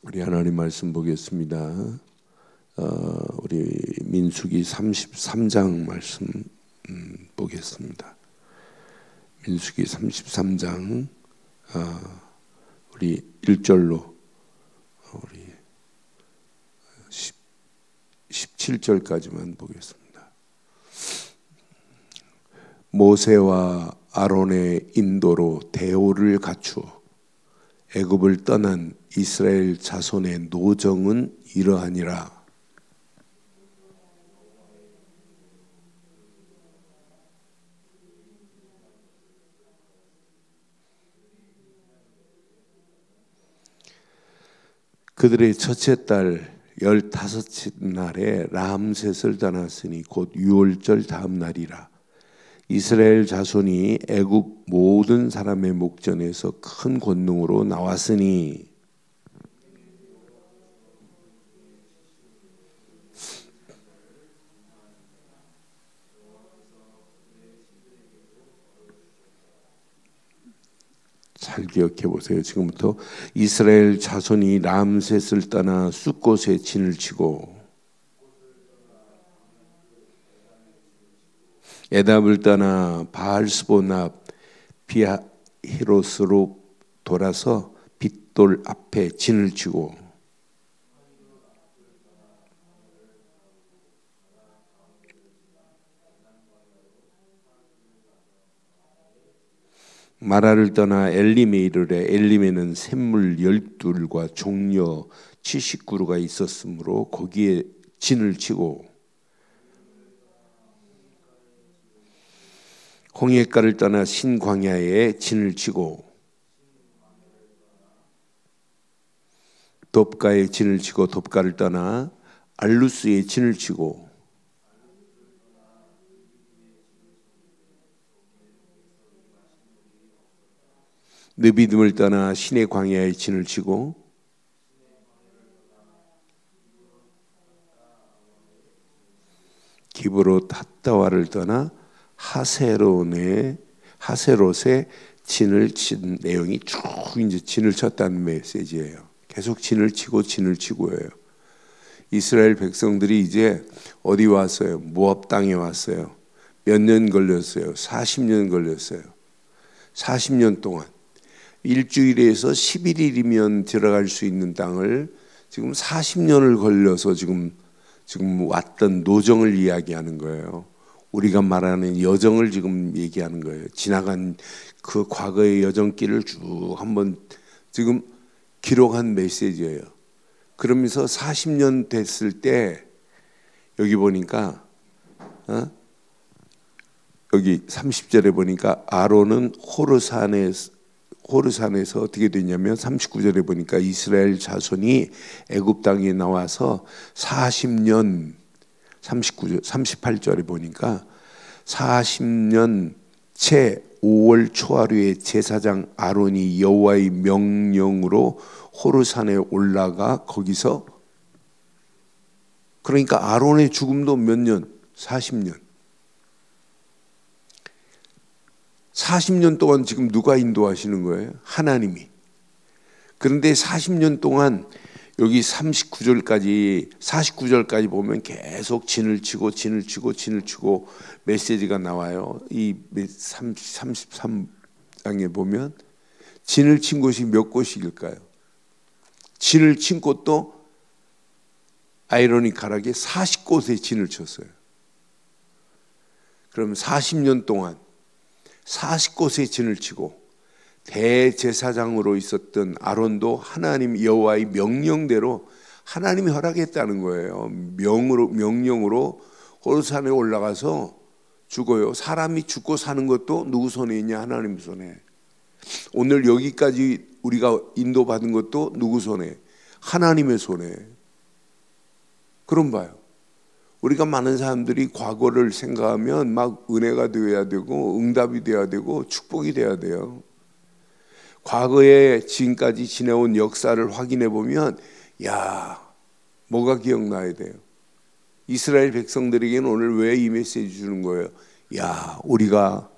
우리 하나님 말씀 보겠습니다. 우리 민수기 33장 말씀 보겠습니다. 민수기 33장 우리 1절로 우리 17절까지만 보겠습니다. 모세와 아론의 인도로 대오를 갖추어 애굽을 떠난 이스라엘 자손의 노정은 이러하니라. 그들의 첫째 달 15째 날에 람셋을 떠났으니 곧 유월절 다음 날이라. 이스라엘 자손이 애굽 모든 사람의 목전에서 큰 권능으로 나왔으니 잘 기억해 보세요. 지금부터 이스라엘 자손이 람셋을 떠나 숫곳에 진을 치고 에답을 떠나 바알스본 앞 비하히롯으로 돌아서 빗돌 앞에 진을 치고 마라를 떠나 엘림에 이르래. 엘림에는 샘물 12과 종려 70그루가 있었으므로 거기에 진을 치고 홍해가를 떠나 신광야에 진을 치고 돕가에 진을 치고 돕가를 떠나 알루스에 진을 치고 느비딤을 떠나 신의 광야에 진을 치고 기브롯 핫다와를 떠나 하세롯에 진을 친 내용이 쭉 이제 진을 쳤다는 메시지예요. 계속 진을 치고예요. 이스라엘 백성들이 이제 어디 왔어요? 모압 땅에 왔어요. 몇 년 걸렸어요? 40년 걸렸어요. 40년 동안 일주일에서 11일이면 들어갈 수 있는 땅을 지금 40년을 걸려서 지금 왔던 노정을 이야기하는 거예요. 우리가 말하는 여정을 지금 얘기하는 거예요. 지나간 그 과거의 여정길을 쭉 한번 지금 기록한 메시지예요. 그러면서 40년 됐을 때 여기 보니까 여기 30절에 보니까 아론은 호르산에서 어떻게 됐냐면 39절에 보니까 이스라엘 자손이 애굽 땅에 나와서 40년 38절에 보니까 40년 채 5월 초하루에 제사장 아론이 여호와의 명령으로 호르산에 올라가 거기서 그러니까 아론의 죽음도 몇 년? 40년. 40년 동안 지금 누가 인도하시는 거예요? 하나님이. 그런데 40년 동안 여기 49절까지 보면 계속 진을 치고 메시지가 나와요. 이 33장에 보면 진을 친 곳이 몇 곳일까요? 진을 친 곳도 아이러니컬하게 40곳에 진을 쳤어요. 그럼 40년 동안 40곳에 진을 치고 대제사장으로 있었던 아론도 하나님 여호와의 명령대로 하나님이 허락했다는 거예요. 명령으로 호르산에 올라가서 죽어요. 사람이 죽고 사는 것도 누구 손에 있냐? 하나님 손에. 오늘 여기까지 우리가 인도받은 것도 누구 손에? 하나님의 손에. 그럼 봐요. 우리가 많은 사람들이 과거를 생각하면 막 은혜가 되어야 되고 응답이 되어야 되고 축복이 되어야 돼요. 과거에 지금까지 지내온 역사를 확인해 보면 뭐가 기억나야 돼요? 이스라엘 백성들에게는 오늘 왜 이 메시지 주는 거예요? 우리가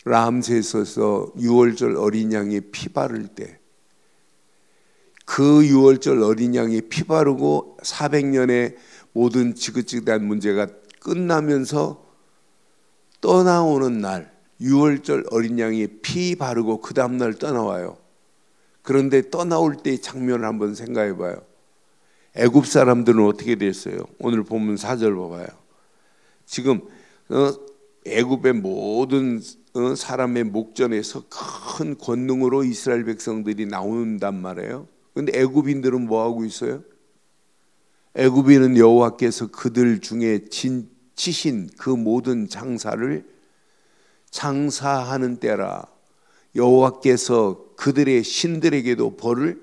람셋에서 유월절 어린 양의 피 바를 때 그 유월절 어린 양이 피 바르고 400년의 모든 지긋지긋한 문제가 끝나면서 떠나오는 날, 유월절 어린 양이 피 바르고 그 다음날 떠나와요. 그런데 떠나올 때의 장면을 한번 생각해 봐요. 애굽 사람들은 어떻게 됐어요? 오늘 본문 4절 봐봐요. 지금 애굽의 모든 사람의 목전에서 큰 권능으로 이스라엘 백성들이 나온단 말이에요. 그런데 애굽인들은 뭐 하고 있어요? 애굽인은 여호와께서 그들 중에 치신 그 모든 장사를 장사하는 때라. 여호와께서 그들의 신들에게도 벌을,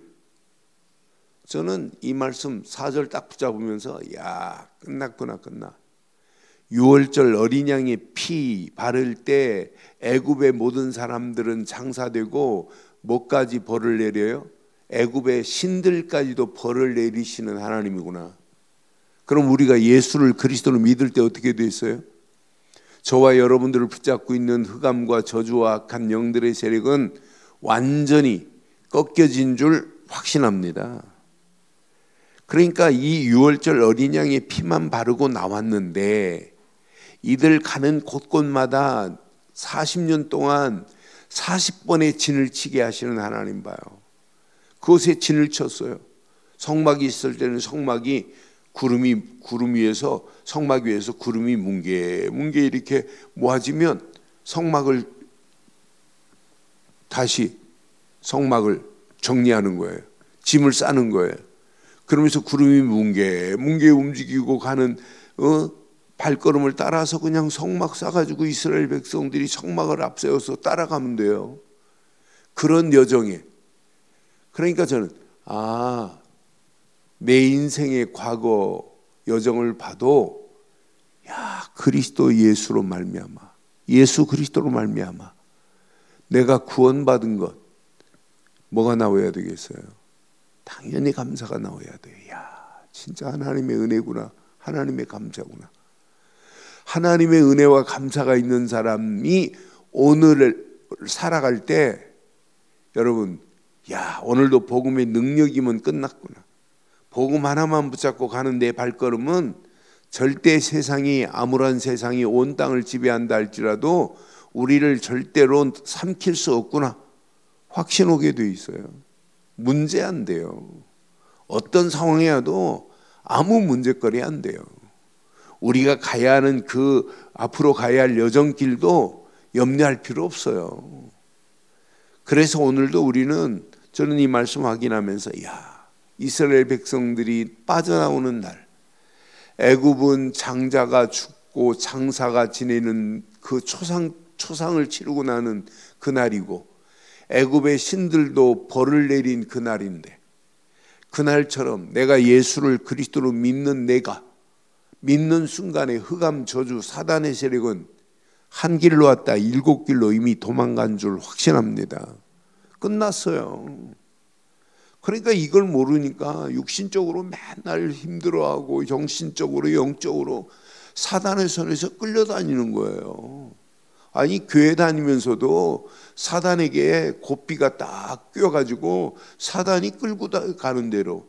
저는 이 말씀 4절 딱 붙잡으면서 야, 끝났구나. 유월절 어린 양의 피 바를 때 애굽의 모든 사람들은 장사되고 뭐까지 벌을 내려요? 애굽의 신들까지도 벌을 내리시는 하나님이구나. 그럼 우리가 예수를 그리스도로 믿을 때 어떻게 됐어요? 저와 여러분들을 붙잡고 있는 흑암과 저주와 악한 영들의 세력은 완전히 꺾여진 줄 확신합니다. 그러니까 이 유월절 어린 양의 피만 바르고 나왔는데 이들 가는 곳곳마다 40년 동안 40번의 진을 치게 하시는 하나님 봐요. 그곳에 진을 쳤어요. 성막이 있을 때는 성막이 구름 위에서, 성막 위에서 구름이 뭉게 이렇게 모아지면 다시 성막을 정리하는 거예요. 짐을 싸는 거예요. 그러면서 구름이 뭉게 움직이고 가는 발걸음을 따라서 그냥 성막 싸가지고 이스라엘 백성들이 성막을 앞세워서 따라가면 돼요. 그런 여정에. 그러니까 저는 내 인생의 과거 여정을 봐도 그리스도 예수로 말미암아, 예수 그리스도로 말미암아 내가 구원받은 것 뭐가 나와야 되겠어요? 당연히 감사가 나와야 돼요. 진짜 하나님의 은혜구나, 하나님의 감사구나. 하나님의 은혜와 감사가 있는 사람이 오늘을 살아갈 때 여러분, 오늘도 복음의 능력이면 끝났구나. 복음 하나만 붙잡고 가는 내 발걸음은 절대 세상이, 아무런 세상이 온 땅을 지배한다 할지라도 우리를 절대로 삼킬 수 없구나 확신 오게 돼 있어요. 문제 안 돼요. 어떤 상황에 와도 아무 문제거리 안 돼요. 우리가 가야 하는 그 앞으로 가야 할 여정길도 염려할 필요 없어요. 그래서 오늘도 우리는, 저는 이 말씀 확인하면서 이스라엘 백성들이 빠져나오는 날, 애굽은 장자가 죽고 장사가 지내는 그 초상을 치르고 나는 그날이고 애굽의 신들도 벌을 내린 그날인데, 그날처럼 내가 예수를 그리스도로 내가 믿는 순간에 흑암 저주 사단의 세력은 한 길로 왔다 7길로 이미 도망간 줄 확신합니다. 끝났어요. 그러니까 이걸 모르니까 육신적으로 맨날 힘들어하고 정신적으로 영적으로 사단의 손에서 끌려다니는 거예요. 아니, 교회 다니면서도 사단에게 고삐가 딱 껴가지고 사단이 끌고 가는 대로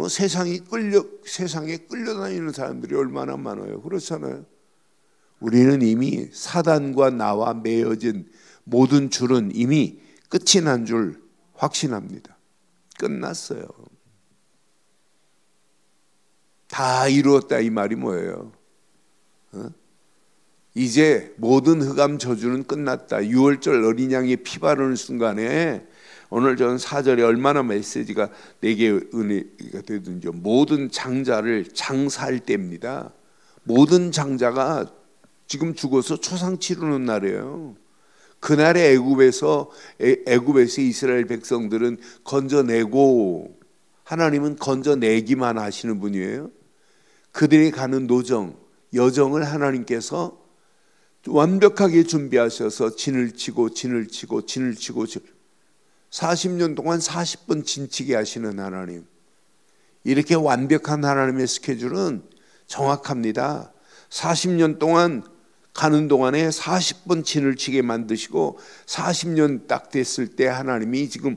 세상에 끌려다니는 사람들이 얼마나 많아요. 그렇잖아요. 우리는 이미 사단과 나와 매어진 모든 줄은 이미 끝이 난 줄 확신합니다. 끝났어요. 다 이루었다 이 말이 뭐예요? 이제 모든 흑암 저주는 끝났다. 유월절 어린 양의 피 바르는 순간에 오늘 저는 4절에 얼마나 메시지가 내게 은혜가 되든지, 모든 장자를 장사할 때입니다. 모든 장자가 지금 죽어서 초상 치르는 날이에요. 그날에 애굽에서 이스라엘 백성들은 건져내고, 하나님은 건져내기만 하시는 분이에요. 그들이 가는 여정을 하나님께서 완벽하게 준비하셔서 진을 치고 40년 동안 40번 진치게 하시는 하나님. 이렇게 완벽한 하나님의 스케줄은 정확합니다. 40년 동안 가는 동안에 40번 진을 치게 만드시고 40년 딱 됐을 때 하나님이 지금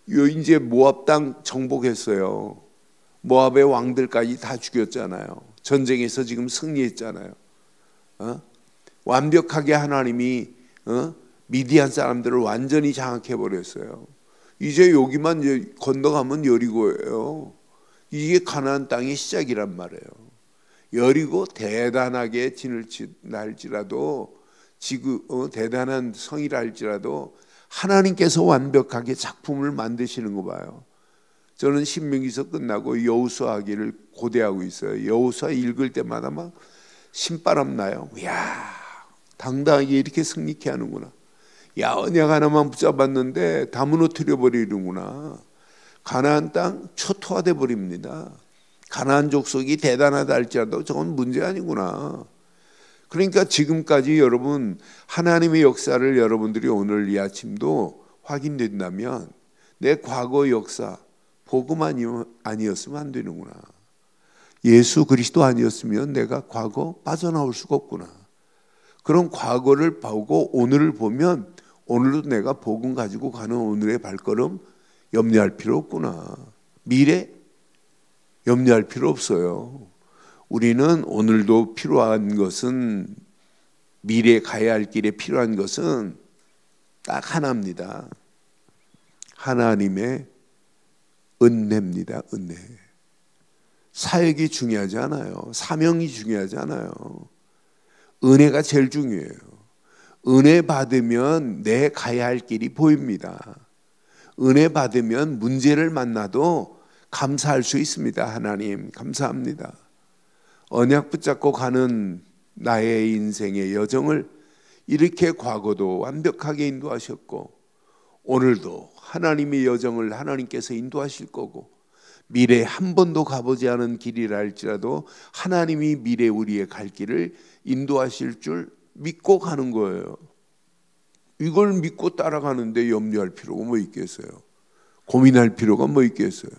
이제 모압 땅 정복했어요. 모압의 왕들까지 다 죽였잖아요. 전쟁에서 지금 승리했잖아요. 완벽하게 하나님이 미디안 사람들을 완전히 장악해 버렸어요. 이제 여기만 이제 건너가면 여리고예요. 이게 가나안 땅의 시작이란 말이에요. 여리고 대단하게 진을 날지라도 대단한 성이라 할지라도 하나님께서 완벽하게 작품을 만드시는 거 봐요. 저는 신명기서 끝나고 여호수아기를 고대하고 있어요. 여호수아 읽을 때마다 막 신바람 나요. 이야, 당당하게 이렇게 승리케 하는구나. 야, 언약 하나만 붙잡았는데 다 무너뜨려 버리는구나. 가나안 땅 초토화돼 버립니다. 가나안 족속이 대단하다 할지라도 저건 문제 아니구나. 그러니까 지금까지 여러분 하나님의 역사를 여러분들이 오늘 이 아침도 확인된다면 내 과거 역사 복음 아니었으면 안 되는구나. 예수 그리스도 아니었으면 내가 과거 빠져나올 수가 없구나. 그런 과거를 보고 오늘을 보면 오늘도 내가 복음 가지고 가는 오늘의 발걸음 염려할 필요 없구나. 미래 염려할 필요 없어요. 우리는 오늘도 필요한 것은, 미래에 가야 할 길에 필요한 것은 딱 하나입니다. 하나님의 은혜입니다. 은혜. 사역이 중요하지 않아요. 사명이 중요하지 않아요. 은혜가 제일 중요해요. 은혜 받으면 내 가야 할 길이 보입니다. 은혜 받으면 문제를 만나도 감사할 수 있습니다. 하나님 감사합니다. 언약 붙잡고 가는 나의 인생의 여정을 이렇게 과거도 완벽하게 인도하셨고 오늘도 하나님의 여정을 하나님께서 인도하실 거고 미래에 한 번도 가보지 않은 길이라 할지라도 하나님이 미래 우리의 갈 길을 인도하실 줄 믿고 가는 거예요. 이걸 믿고 따라가는데 염려할 필요가 뭐 있겠어요? 고민할 필요가 뭐 있겠어요?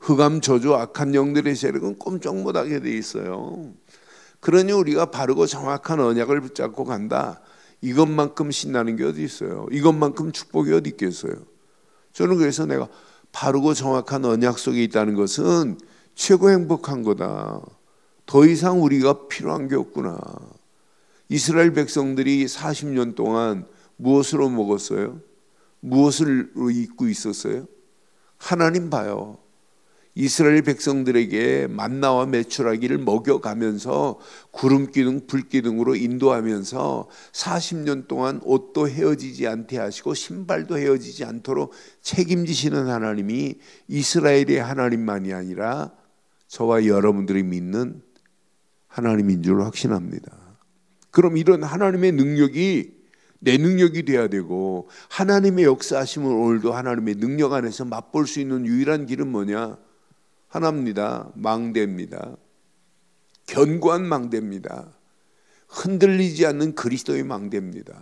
흑암 저주 악한 영들의 세력은 꼼짝 못하게 돼 있어요. 그러니 우리가 바르고 정확한 언약을 붙잡고 간다. 이것만큼 신나는 게 어디 있어요? 이것만큼 축복이 어디 있겠어요? 저는 그래서 내가 바르고 정확한 언약 속에 있다는 것은 최고 행복한 거다. 더 이상 우리가 필요한 게 없구나. 이스라엘 백성들이 40년 동안 무엇으로 먹었어요? 무엇으로 입고 있었어요? 하나님 봐요. 이스라엘 백성들에게 만나와 메추라기를 먹여가면서 구름기둥 불기둥으로 인도하면서 40년 동안 옷도 헤어지지 않게 하시고 신발도 헤어지지 않도록 책임지시는 하나님이 이스라엘의 하나님만이 아니라 저와 여러분들이 믿는 하나님인 줄 확신합니다. 그럼 이런 하나님의 능력이 내 능력이 돼야 되고 하나님의 역사하심을 오늘도 하나님의 능력 안에서 맛볼 수 있는 유일한 길은 뭐냐? 하나입니다. 망대입니다. 견고한 망대입니다. 흔들리지 않는 그리스도의 망대입니다.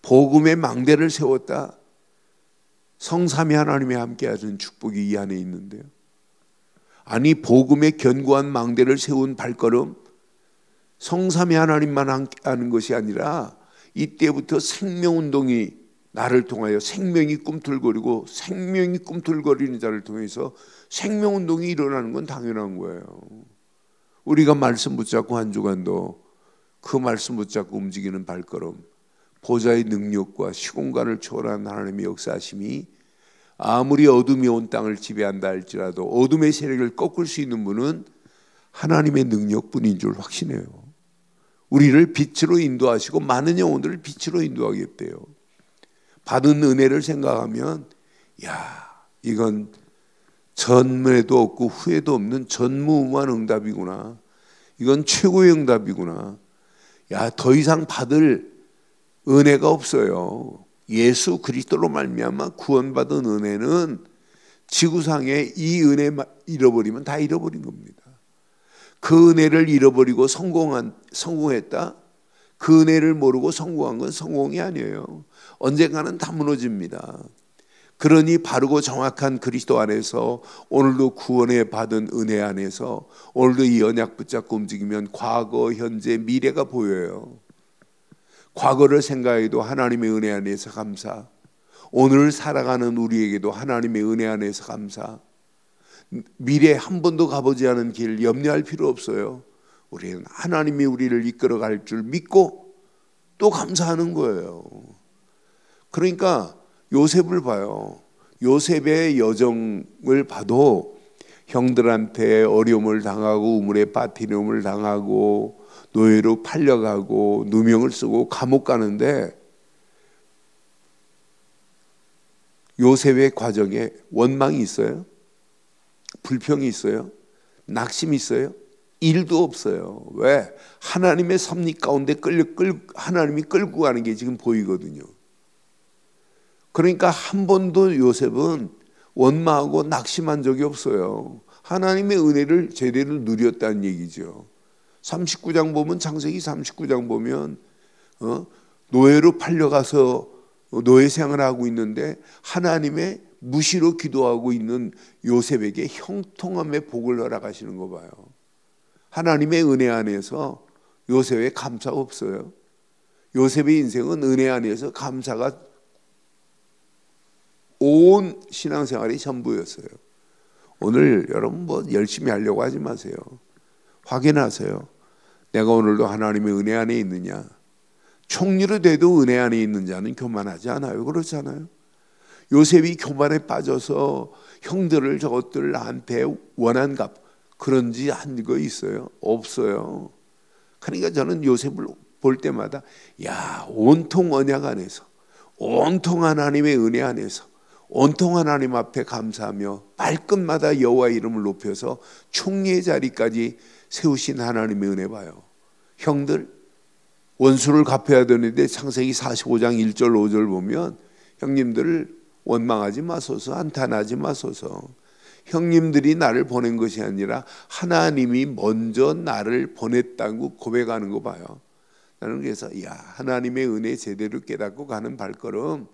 복음의 망대를 세웠다. 성삼위 하나님이 함께하는 축복이 이 안에 있는데요. 아니 복음의 견고한 망대를 세운 발걸음 성삼위 하나님만 함께하는 것이 아니라 이때부터 생명운동이 나를 통하여 생명이 꿈틀거리고 생명이 꿈틀거리는 자를 통해서 생명운동이 일어나는 건 당연한 거예요. 우리가 말씀 붙잡고 한 주간도 그 말씀 붙잡고 움직이는 발걸음 보좌의 능력과 시공간을 초월한 하나님의 역사하심이 아무리 어둠이 온 땅을 지배한다 할지라도 어둠의 세력을 꺾을 수 있는 분은 하나님의 능력뿐인 줄 확신해요. 우리를 빛으로 인도하시고 많은 영혼들을 빛으로 인도하겠대요. 받은 은혜를 생각하면 야 이건 전에도 없고 후에도 없는 전무후무한 응답이구나. 이건 최고의 응답이구나. 야 더 이상 받을 은혜가 없어요. 예수 그리스도로 말미암아 구원받은 은혜는 지구상에 이 은혜 잃어버리면 다 잃어버린 겁니다. 그 은혜를 잃어버리고 성공했다? 그 은혜를 모르고 성공한 건 성공이 아니에요. 언젠가는 다 무너집니다. 그러니 바르고 정확한 그리스도 안에서 오늘도 구원에 받은 은혜 안에서 오늘도 이 언약 붙잡고 움직이면 과거, 현재, 미래가 보여요. 과거를 생각해도 하나님의 은혜 안에서 감사. 오늘 살아가는 우리에게도 하나님의 은혜 안에서 감사. 미래에 한 번도 가보지 않은 길 염려할 필요 없어요. 우리는 하나님이 우리를 이끌어갈 줄 믿고 또 감사하는 거예요. 그러니까 요셉을 봐요. 요셉의 여정을 봐도 형들한테 어려움을 당하고 우물에 빠뜨림을 당하고 노예로 팔려가고 누명을 쓰고 감옥 가는데 요셉의 과정에 원망이 있어요? 불평이 있어요? 낙심이 있어요? 일도 없어요. 왜? 하나님의 섭리 가운데 하나님이 끌고 가는 게 지금 보이거든요. 그러니까 한 번도 요셉은 원망하고 낙심한 적이 없어요. 하나님의 은혜를 제대로 누렸다는 얘기죠. 39장 보면, 창세기 39장 보면 노예로 팔려가서 노예 생활을 하고 있는데 하나님의 무시로 기도하고 있는 요셉에게 형통함의 복을 허락하시는 거 봐요. 하나님의 은혜 안에서 요셉의 감사가 없어요. 요셉의 인생은 은혜 안에서 감사가 온 신앙생활이 전부였어요. 오늘 여러분 뭐 열심히 하려고 하지 마세요. 확인하세요. 내가 오늘도 하나님의 은혜 안에 있느냐. 총리로 돼도 은혜 안에 있는 자는 교만하지 않아요. 그렇잖아요. 요셉이 교만에 빠져서 형들을 저것들 나한테 원한 값 그런지 한 거 있어요? 없어요. 그러니까 저는 요셉을 볼 때마다 야, 온통 언약 안에서, 온통 하나님의 은혜 안에서, 온통 하나님 앞에 감사하며 발끝마다 여호와 이름을 높여서 총리의 자리까지 세우신 하나님의 은혜 봐요. 형들 원수를 갚아야 되는데 창세기 45장 1절 5절 보면 형님들을 원망하지 마소서, 한탄하지 마소서. 형님들이 나를 보낸 것이 아니라 하나님이 먼저 나를 보냈다고 고백하는 거 봐요. 나는 그래서 야, 하나님의 은혜 제대로 깨닫고 가는 발걸음,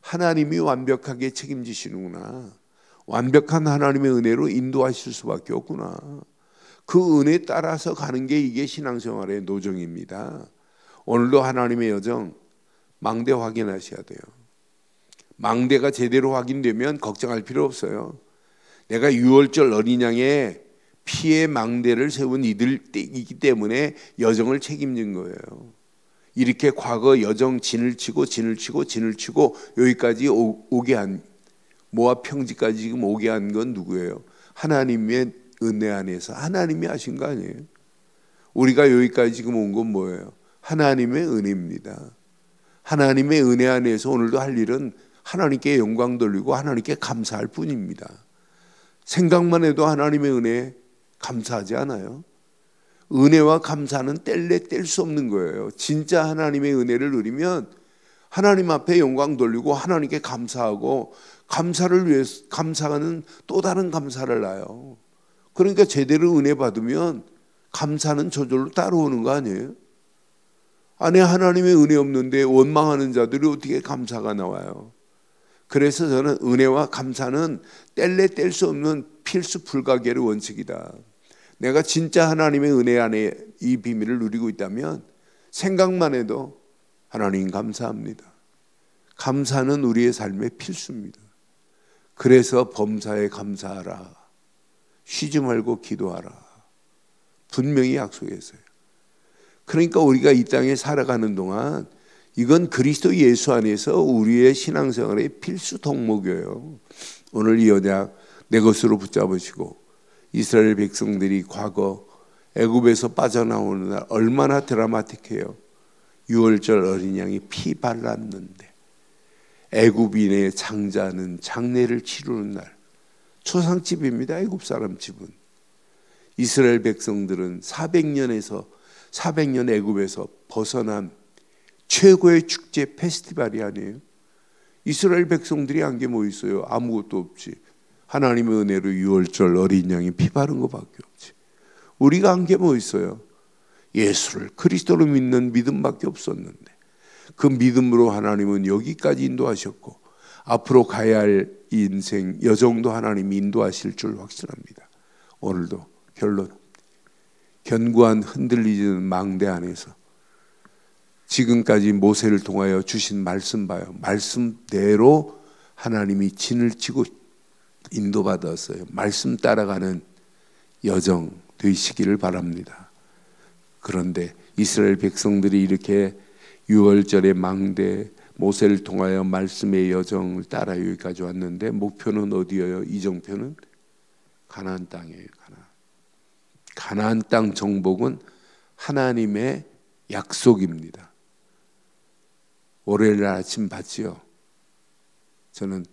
하나님이 완벽하게 책임지시는구나. 완벽한 하나님의 은혜로 인도하실 수밖에 없구나. 그 은혜 따라서 가는 게 이게 신앙생활의 노정입니다. 오늘도 하나님의 여정 망대 확인하셔야 돼요. 망대가 제대로 확인되면 걱정할 필요 없어요. 내가 유월절 어린 양의 피의 망대를 세운 이들이기 때문에 여정을 책임진 거예요. 이렇게 과거 여정 진을 치고 여기까지 오게 한, 모압 평지까지 지금 오게 한 건 누구예요? 하나님의 은혜 안에서 하나님이 하신 거 아니에요? 우리가 여기까지 지금 온 건 뭐예요? 하나님의 은혜입니다. 하나님의 은혜 안에서 오늘도 할 일은 하나님께 영광 돌리고 하나님께 감사할 뿐입니다. 생각만 해도 하나님의 은혜에 감사하지 않아요? 은혜와 감사는 뗄래 뗄 수 없는 거예요. 진짜 하나님의 은혜를 누리면 하나님 앞에 영광 돌리고 하나님께 감사하고, 감사를 위해서 감사하는 또 다른 감사를 낳아요. 그러니까 제대로 은혜 받으면 감사는 저절로 따라오는 거 아니에요? 안에 하나님의 은혜 없는데 원망하는 자들이 어떻게 감사가 나와요? 그래서 저는 은혜와 감사는 뗄래 뗄 수 없는 필수 불가결의 원칙이다. 내가 진짜 하나님의 은혜 안에 이 비밀을 누리고 있다면 생각만 해도 하나님 감사합니다. 감사는 우리의 삶의 필수입니다. 그래서 범사에 감사하라. 쉬지 말고 기도하라. 분명히 약속했어요. 그러니까 우리가 이 땅에 살아가는 동안 이건 그리스도 예수 안에서 우리의 신앙생활의 필수 덕목이에요. 오늘 이 언약 내 것으로 붙잡으시고, 이스라엘 백성들이 과거 애굽에서 빠져나오는 날 얼마나 드라마틱해요. 유월절 어린 양이 피 발랐는데 애굽인의 장자는 장례를 치르는 날, 초상집입니다. 애굽 사람 집은. 이스라엘 백성들은 400년 애굽에서 벗어난 최고의 축제 페스티벌이 아니에요. 이스라엘 백성들이 한 게 뭐 있어요? 아무것도 없지. 하나님의 은혜로 유월절 어린 양이 피 바른 것밖에 없지. 우리가 한 게 뭐 있어요? 예수를 그리스도로 믿는 믿음밖에 없었는데, 그 믿음으로 하나님은 여기까지 인도하셨고 앞으로 가야 할 인생 여정도 하나님이 인도하실 줄 확신합니다. 오늘도 결론, 견고한 흔들리지는 망대 안에서 지금까지 모세를 통하여 주신 말씀 봐요. 말씀대로 하나님이 진을 치고 인도받았어요. 말씀 따라가는 여정 되시기를 바랍니다. 그런데 이스라엘 백성들이 이렇게 6월절의 망대, 모세를 통하여 말씀의 여정을 따라 여기까지 왔는데 목표는 어디예요? 이정표는 가나안 땅이에요. 가나안 땅 정복은 하나님의 약속입니다. 월요일 아침 봤지요? 저는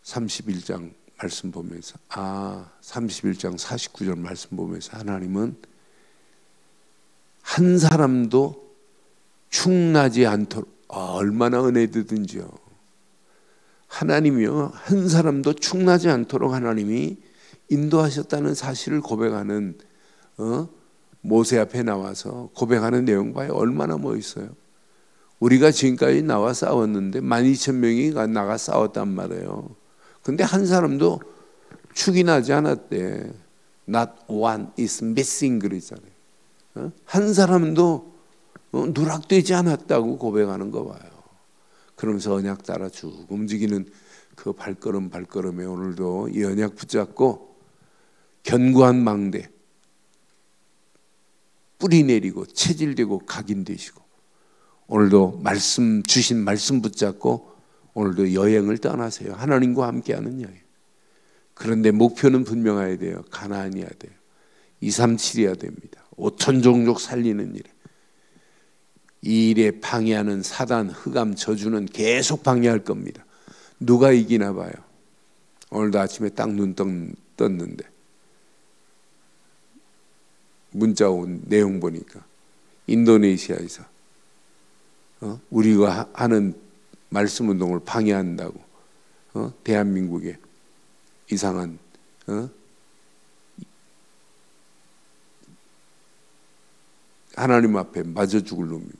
31장 말씀 보면서 31장 49절 말씀 보면서 하나님은 한 사람도 충나지 않도록 얼마나 은혜되든지요. 하나님이요 한 사람도 충나지 않도록 하나님이 인도하셨다는 사실을 고백하는 모세 앞에 나와서 고백하는 내용 봐요. 얼마나 멋있어요. 우리가 지금까지 나와 싸웠는데 12,000명이 나가 싸웠단 말이에요. 근데 한 사람도 축이 나지 않았대. Not one is missing 그러잖아요. 한 사람도 누락되지 않았다고 고백하는 거 봐요. 그러면서 언약 따라 쭉 움직이는 그 발걸음에 오늘도 이 언약 붙잡고 견고한 망대 뿌리 내리고 체질되고 각인되시고 오늘도 말씀 주신 말씀 붙잡고 오늘도 여행을 떠나세요. 하나님과 함께하는 여행. 그런데 목표는 분명해야 돼요. 가나안이어야 돼요. 237이어야 됩니다. 5천 종족 살리는 일에 이 일에 방해하는 사단, 흑암, 저주는 계속 방해할 겁니다. 누가 이기나 봐요. 오늘도 아침에 딱 눈 떴는데 문자 온 내용 보니까 인도네시아에서 우리가 하는 말씀 운동을 방해한다고 대한민국에 이상한 하나님 앞에 맞아 죽을 놈입니다.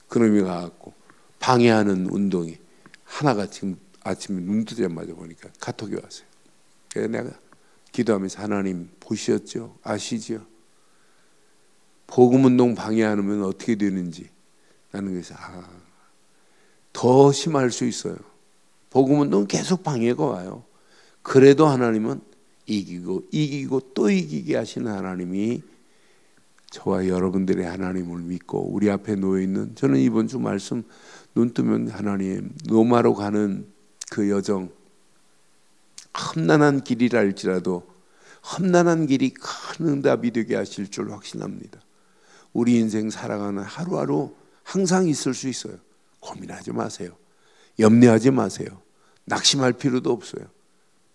그놈이 가갖고 방해하는 운동이 하나가 지금 아침에 눈 뜨자마자 보니까 카톡이 왔어요. 그래서 내가 기도하면서 하나님 보셨죠? 아시죠? 복음운동 방해하면 어떻게 되는지 나는 그래서 더 심할 수 있어요. 복음운동 계속 방해가 와요. 그래도 하나님은 이기고 또 이기게 하시는 하나님이 저와 여러분들의 하나님을 믿고 우리 앞에 놓여있는 저는 이번 주 말씀 눈 뜨면 하나님 로마로 가는 그 여정 험난한 길이라 할지라도 험난한 길이 큰 응답이 되게 하실 줄 확신합니다. 우리 인생 살아가는 하루하루 항상 있을 수 있어요. 고민하지 마세요. 염려하지 마세요. 낙심할 필요도 없어요.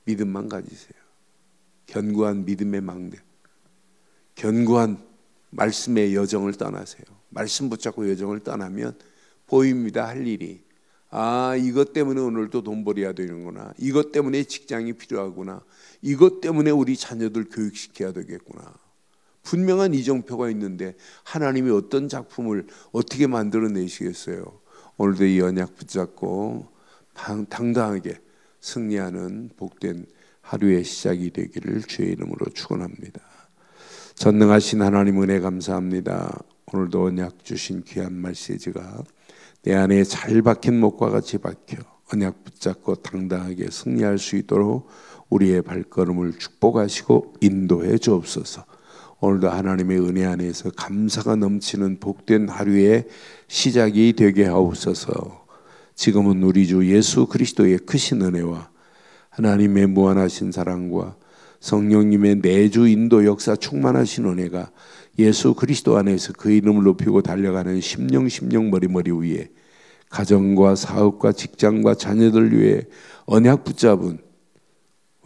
믿음만 가지세요. 견고한 믿음의 망대, 견고한 말씀의 여정을 떠나세요. 말씀 붙잡고 여정을 떠나면 보입니다. 할 일이. 이것 때문에 오늘도 돈 벌어야 되는구나. 이것 때문에 직장이 필요하구나. 이것 때문에 우리 자녀들 교육시켜야 되겠구나. 분명한 이정표가 있는데 하나님이 어떤 작품을 어떻게 만들어내시겠어요. 오늘도 이 언약 붙잡고 당당하게 승리하는 복된 하루의 시작이 되기를 주의 이름으로 축원합니다. 전능하신 하나님 은혜 감사합니다. 오늘도 언약 주신 귀한 메시지가 내 안에 잘 박힌 목과 같이 박혀 언약 붙잡고 당당하게 승리할 수 있도록 우리의 발걸음을 축복하시고 인도해 주옵소서. 오늘도 하나님의 은혜 안에서 감사가 넘치는 복된 하루의 시작이 되게 하옵소서. 지금은 우리 주 예수 그리스도의 크신 은혜와 하나님의 무한하신 사랑과 성령님의 내주 인도 역사 충만하신 은혜가 예수 그리스도 안에서 그 이름을 높이고 달려가는 심령 머리 위에 가정과 사업과 직장과 자녀들 위해 언약 붙잡은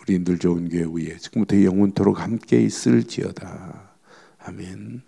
우리 늘 좋은 교회 위에 지금부터 영원토록 함께 있을지어다. 아멘.